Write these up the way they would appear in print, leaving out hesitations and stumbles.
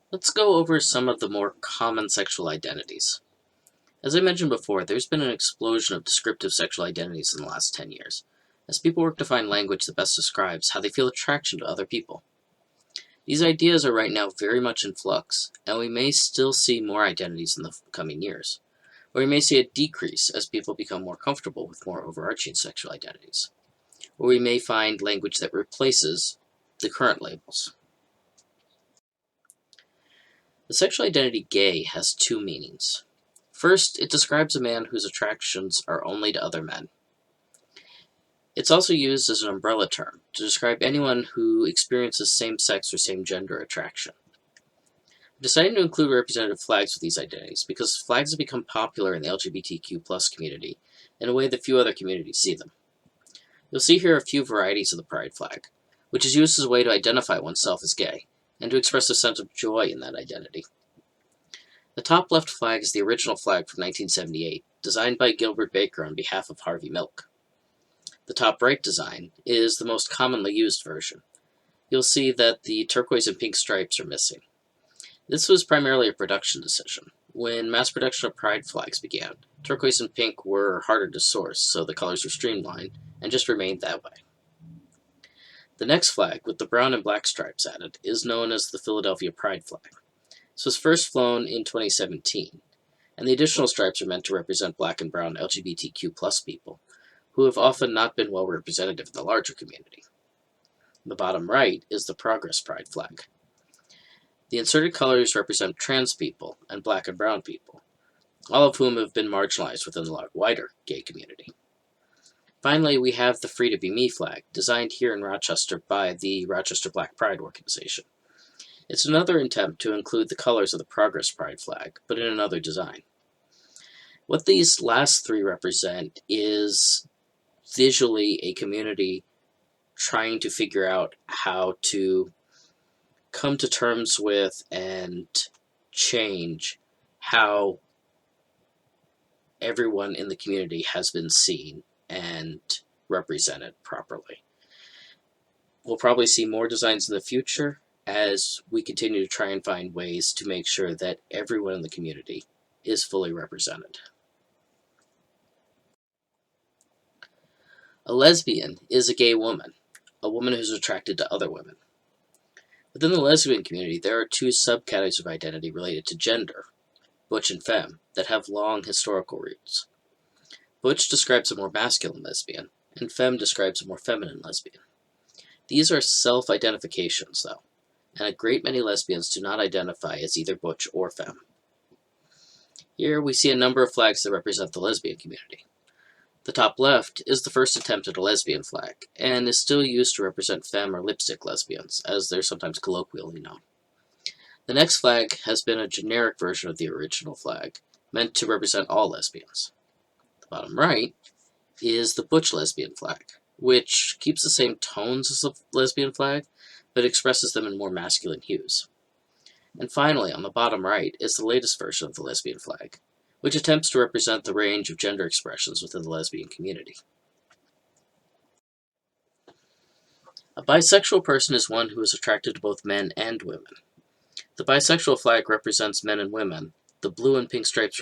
Let's go over some of the more common sexual identities. As I mentioned before, there's been an explosion of descriptive sexual identities in the last 10 years, as people work to find language that best describes how they feel attraction to other people. These ideas are right now very much in flux, and we may still see more identities in the coming years, or we may see a decrease as people become more comfortable with more overarching sexual identities, or we may find language that replaces the current labels. The sexual identity gay has two meanings. First, it describes a man whose attractions are only to other men. It's also used as an umbrella term to describe anyone who experiences same-sex or same-gender attraction. I'm deciding to include representative flags with these identities because flags have become popular in the LGBTQ community in a way that few other communities see them. You'll see here a few varieties of the pride flag, which is used as a way to identify oneself as gay and to express a sense of joy in that identity. The top left flag is the original flag from 1978, designed by Gilbert Baker on behalf of Harvey Milk. The top right design is the most commonly used version. You'll see that the turquoise and pink stripes are missing. This was primarily a production decision. When mass production of pride flags began, turquoise and pink were harder to source, so the colors were streamlined and just remained that way. The next flag, with the brown and black stripes added, is known as the Philadelphia Pride flag. This was first flown in 2017, and the additional stripes are meant to represent black and brown LGBTQ people, who have often not been well represented in the larger community. The bottom right is the Progress Pride flag. The inserted colors represent trans people and black and brown people, all of whom have been marginalized within the wider gay community. Finally, we have the Free to Be Me flag, designed here in Rochester by the Rochester Black Pride Organization. It's another attempt to include the colors of the Progress Pride flag, but in another design. What these last three represent is visually a community trying to figure out how to come to terms with and change how everyone in the community has been seen and represented properly. We'll probably see more designs in the future as we continue to try and find ways to make sure that everyone in the community is fully represented. A lesbian is a gay woman, a woman who's attracted to other women. Within the lesbian community, there are two subcategories of identity related to gender, butch and femme, that have long historical roots. Butch describes a more masculine lesbian, and femme describes a more feminine lesbian. These are self-identifications, though, and a great many lesbians do not identify as either butch or femme. Here we see a number of flags that represent the lesbian community. The top left is the first attempt at a lesbian flag, and is still used to represent femme or lipstick lesbians, as they're sometimes colloquially known. The next flag has been a generic version of the original flag, meant to represent all lesbians. The bottom right is the butch lesbian flag, which keeps the same tones as the lesbian flag, but expresses them in more masculine hues. And finally, on the bottom right is the latest version of the lesbian flag, which attempts to represent the range of gender expressions within the lesbian community. A bisexual person is one who is attracted to both men and women. The bisexual flag represents men and women, the blue and pink stripes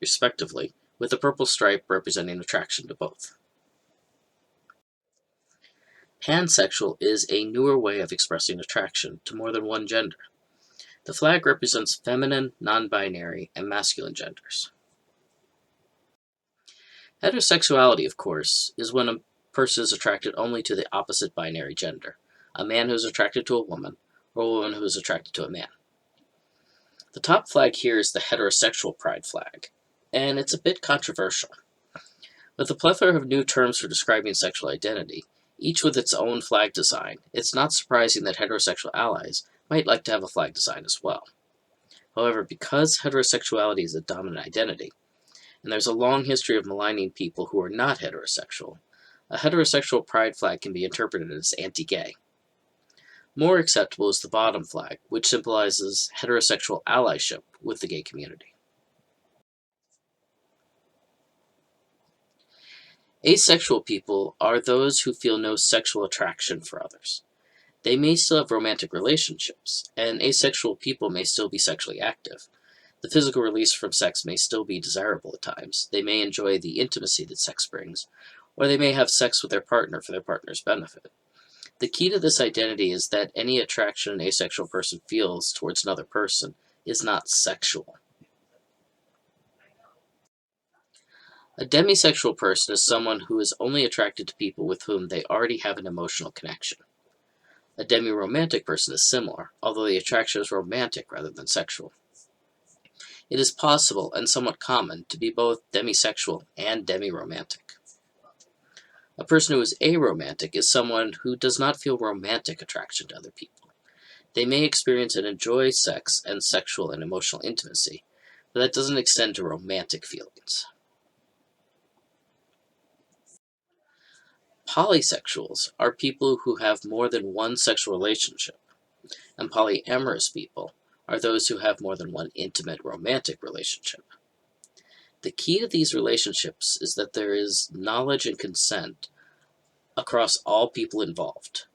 respectively, with the purple stripe representing attraction to both. Pansexual is a newer way of expressing attraction to more than one gender. The flag represents feminine, non-binary, and masculine genders. Heterosexuality, of course, is when a person is attracted only to the opposite binary gender, a man who is attracted to a woman, or a woman who is attracted to a man. The top flag here is the heterosexual pride flag, and it's a bit controversial. With a plethora of new terms for describing sexual identity, each with its own flag design, it's not surprising that heterosexual allies might like to have a flag design as well. However, because heterosexuality is a dominant identity, and there's a long history of maligning people who are not heterosexual, a heterosexual pride flag can be interpreted as anti-gay. More acceptable is the bottom flag, which symbolizes heterosexual allyship with the gay community. Asexual people are those who feel no sexual attraction for others. They may still have romantic relationships, and asexual people may still be sexually active. The physical release from sex may still be desirable at times. They may enjoy the intimacy that sex brings, or they may have sex with their partner for their partner's benefit. The key to this identity is that any attraction an asexual person feels towards another person is not sexual. A demisexual person is someone who is only attracted to people with whom they already have an emotional connection. A demi-romantic person is similar, although the attraction is romantic rather than sexual. It is possible, and somewhat common, to be both demisexual and demi-romantic. A person who is aromantic is someone who does not feel romantic attraction to other people. They may experience and enjoy sex and sexual and emotional intimacy, but that doesn't extend to romantic feelings. Polysexuals are people who have more than one sexual relationship, and polyamorous people are those who have more than one intimate romantic relationship. The key to these relationships is that there is knowledge and consent across all people involved,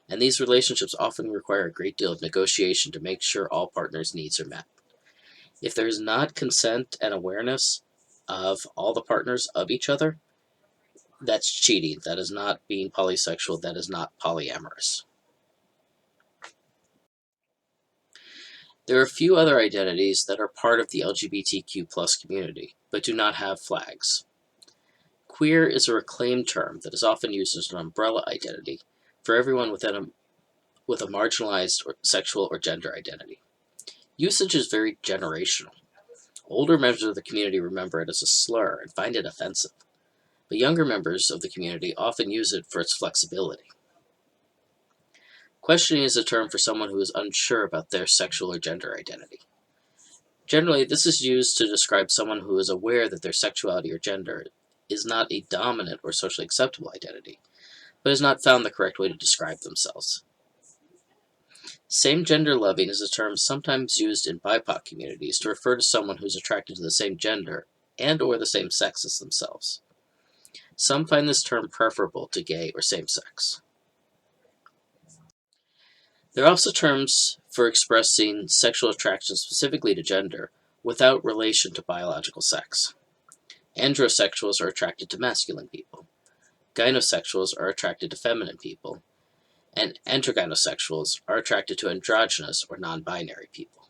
and these relationships often require a great deal of negotiation to make sure all partners' needs are met. If there is not consent and awareness of all the partners of each other, that's cheating. That is not being polysexual. That is not polyamorous. There are a few other identities that are part of the LGBTQ plus community, but do not have flags. Queer is a reclaimed term that is often used as an umbrella identity for everyone with a marginalized sexual or gender identity. Usage is very generational. Older members of the community remember it as a slur and find it offensive, but younger members of the community often use it for its flexibility. Questioning is a term for someone who is unsure about their sexual or gender identity. Generally, this is used to describe someone who is aware that their sexuality or gender is not a dominant or socially acceptable identity, but has not found the correct way to describe themselves. Same-gender loving is a term sometimes used in BIPOC communities to refer to someone who is attracted to the same gender and or the same sex as themselves. Some find this term preferable to gay or same-sex. There are also terms for expressing sexual attraction specifically to gender without relation to biological sex. Androsexuals are attracted to masculine people. Gynosexuals are attracted to feminine people. And androgynosexuals are attracted to androgynous or non-binary people.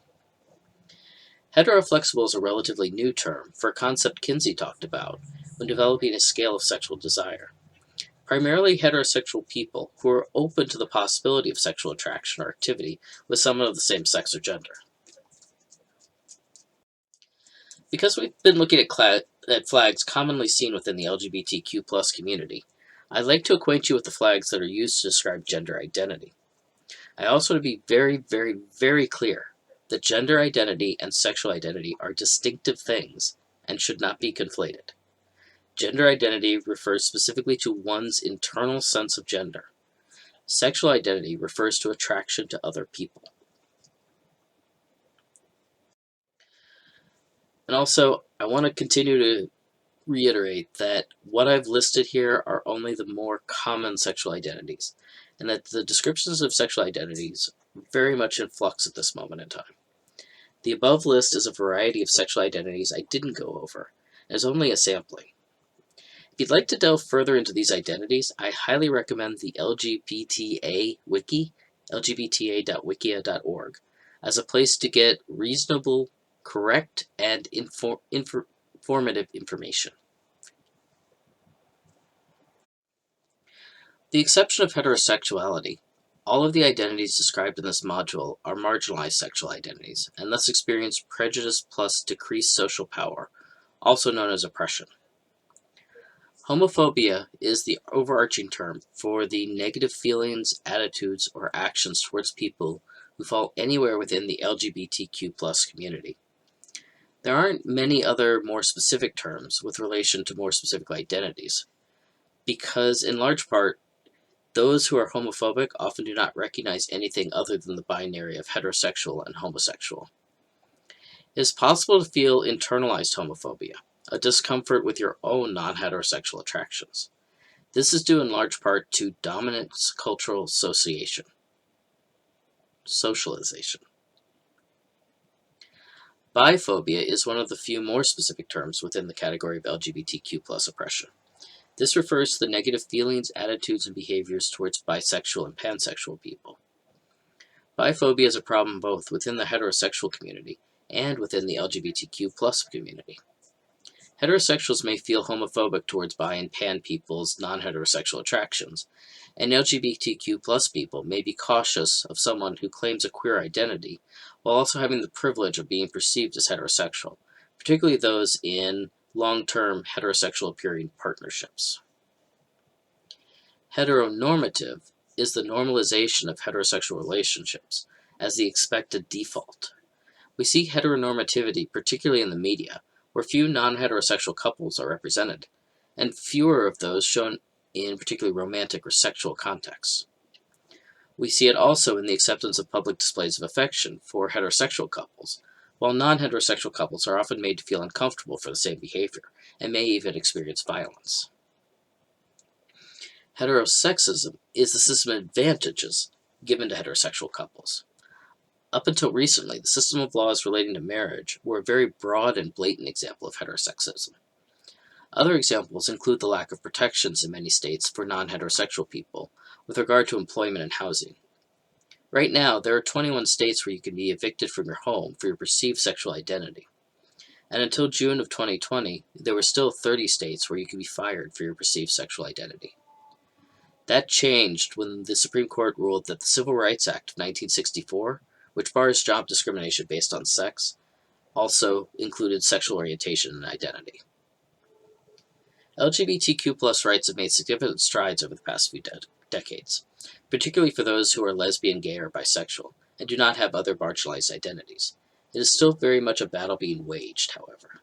Heteroflexible is a relatively new term for a concept Kinsey talked about when developing a scale of sexual desire. Primarily heterosexual people who are open to the possibility of sexual attraction or activity with someone of the same sex or gender. Because we've been looking at flags commonly seen within the LGBTQ plus community, I'd like to acquaint you with the flags that are used to describe gender identity. I also want to be very, very, very clear that gender identity and sexual identity are distinctive things and should not be conflated. Gender identity refers specifically to one's internal sense of gender. Sexual identity refers to attraction to other people. And also, I want to continue to reiterate that what I've listed here are only the more common sexual identities, and that the descriptions of sexual identities are very much in flux at this moment in time. The above list is a variety of sexual identities I didn't go over, and is only a sampling. If you'd like to delve further into these identities, I highly recommend the LGBTA Wiki, lgbta.wikia.org, as a place to get reasonable, correct, and informative information. With the exception of heterosexuality, all of the identities described in this module are marginalized sexual identities, and thus experience prejudice plus decreased social power, also known as oppression. Homophobia is the overarching term for the negative feelings, attitudes, or actions towards people who fall anywhere within the LGBTQ plus community. There aren't many other more specific terms with relation to more specific identities, because in large part, those who are homophobic often do not recognize anything other than the binary of heterosexual and homosexual. It is possible to feel internalized homophobia, a discomfort with your own non-heterosexual attractions. This is due in large part to dominant cultural association. socialization. Biphobia is one of the few more specific terms within the category of LGBTQ plus oppression. This refers to the negative feelings, attitudes, and behaviors towards bisexual and pansexual people. Biphobia is a problem both within the heterosexual community and within the LGBTQ plus community. Heterosexuals may feel homophobic towards bi and pan people's non-heterosexual attractions, and LGBTQ plus people may be cautious of someone who claims a queer identity while also having the privilege of being perceived as heterosexual, particularly those in long-term heterosexual appearing partnerships. Heteronormative is the normalization of heterosexual relationships as the expected default. We see heteronormativity particularly in the media, where few non-heterosexual couples are represented, and fewer of those shown in particularly romantic or sexual contexts. We see it also in the acceptance of public displays of affection for heterosexual couples, while non-heterosexual couples are often made to feel uncomfortable for the same behavior, and may even experience violence. Heterosexism is the system of advantages given to heterosexual couples. Up until recently, the system of laws relating to marriage were a very broad and blatant example of heterosexism. Other examples include the lack of protections in many states for non-heterosexual people with regard to employment and housing. Right now, there are 21 states where you can be evicted from your home for your perceived sexual identity. And until June of 2020, there were still 30 states where you could be fired for your perceived sexual identity. That changed when the Supreme Court ruled that the Civil Rights Act of 1964, which bars job discrimination based on sex, also included sexual orientation and identity. LGBTQ plus rights have made significant strides over the past few decades, particularly for those who are lesbian, gay, or bisexual, and do not have other marginalized identities. It is still very much a battle being waged, however.